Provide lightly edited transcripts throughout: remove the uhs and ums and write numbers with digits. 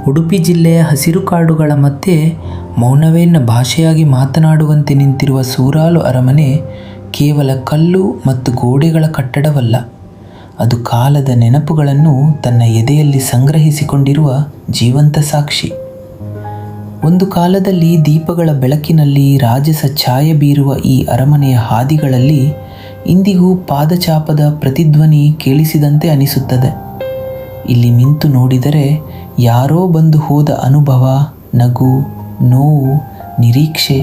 ಉಡುಪಿ ಜಿಲ್ಲೆಯ ಹಸಿರು ಕಾಡುಗಳ ಮಧ್ಯೆ ಮೌನವೇನ ಭಾಷೆಯಾಗಿ ಮಾತನಾಡುವಂತೆ ನಿಂತಿರುವ ಸೂರಾಲು ಅರಮನೆ ಕೇವಲ ಕಲ್ಲು ಮತ್ತು ಗೋಡೆಗಳ ಕಟ್ಟಡವಲ್ಲ, ಅದು ಕಾಲದ ನೆನಪುಗಳನ್ನು ತನ್ನ ಎದೆಯಲ್ಲಿ ಸಂಗ್ರಹಿಸಿಕೊಂಡಿರುವ ಜೀವಂತ ಸಾಕ್ಷಿ. ಒಂದು ಕಾಲದಲ್ಲಿ ದೀಪಗಳ ಬೆಳಕಿನಲ್ಲಿ ರಾಜಸ ಛಾಯೆ ಬೀರುವ ಈ ಅರಮನೆಯ ಹಾದಿಗಳಲ್ಲಿ ಇಂದಿಗೂ ಪಾದಚಾಪದ ಪ್ರತಿಧ್ವನಿ ಕೇಳಿಸಿದಂತೆ ಅನಿಸುತ್ತದೆ. ಇಲ್ಲಿ ನಿಂತು ನೋಡಿದರೆ ಯಾರೋ ಬಂದು ಹೋದ ಅನುಭವ, ನಗು, ನೋವು, ನಿರೀಕ್ಷೆ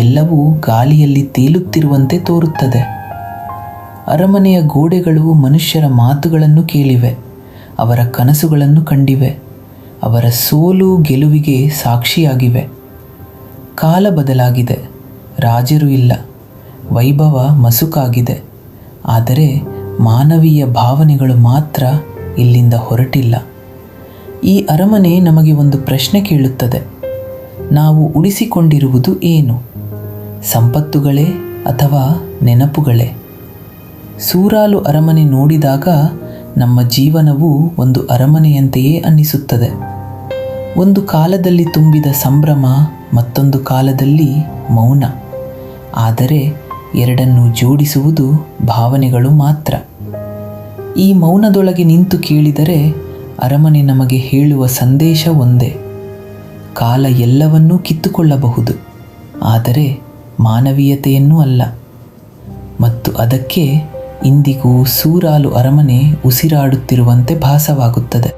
ಎಲ್ಲವೂ ಗಾಳಿಯಲ್ಲಿ ತೇಲುತ್ತಿರುವಂತೆ ತೋರುತ್ತದೆ. ಅರಮನೆಯ ಗೋಡೆಗಳು ಮನುಷ್ಯರ ಮಾತುಗಳನ್ನು ಕೇಳಿವೆ, ಅವರ ಕನಸುಗಳನ್ನು ಕಂಡಿವೆ, ಅವರ ಸೋಲು ಗೆಲುವಿಗೆ ಸಾಕ್ಷಿಯಾಗಿವೆ. ಕಾಲ ಬದಲಾಗಿದೆ, ರಾಜರು ಇಲ್ಲ, ವೈಭವ ಮಸುಕಾಗಿದೆ, ಆದರೆ ಮಾನವೀಯ ಭಾವನೆಗಳು ಮಾತ್ರ ಇಲ್ಲಿಂದ ಹೊರಟಿಲ್ಲ. ಈ ಅರಮನೆ ನಮಗೆ ಒಂದು ಪ್ರಶ್ನೆ ಕೇಳುತ್ತದೆ: ನಾವು ಉಳಿಸಿಕೊಂಡಿರುವುದು ಏನು? ಸಂಪತ್ತುಗಳೇ ಅಥವಾ ನೆನಪುಗಳೇ? ಸೂರಾಲು ಅರಮನೆ ನೋಡಿದಾಗ ನಮ್ಮ ಜೀವನವು ಒಂದು ಅರಮನೆಯಂತೆಯೇ ಅನ್ನಿಸುತ್ತದೆ. ಒಂದು ಕಾಲದಲ್ಲಿ ತುಂಬಿದ ಸಂಭ್ರಮ, ಮತ್ತೊಂದು ಕಾಲದಲ್ಲಿ ಮೌನ. ಆದರೆ ಎರಡನ್ನೂ ಜೋಡಿಸುವುದು ಭಾವನೆಗಳು ಮಾತ್ರ. ಈ ಮೌನದೊಳಗೆ ನಿಂತು ಕೇಳಿದರೆ ಅರಮನೆ ನಮಗೆ ಹೇಳುವ ಸಂದೇಶ ಒಂದೇ: ಕಾಲ ಎಲ್ಲವನ್ನೂ ಕಿತ್ತುಕೊಳ್ಳಬಹುದು, ಆದರೆ ಮಾನವೀಯತೆಯನ್ನೂ ಅಲ್ಲ. ಮತ್ತು ಅದಕ್ಕೆ ಇಂದಿಗೂ ಸೂರಾಲು ಅರಮನೆ ಉಸಿರಾಡುತ್ತಿರುವಂತೆ ಭಾಸವಾಗುತ್ತದೆ.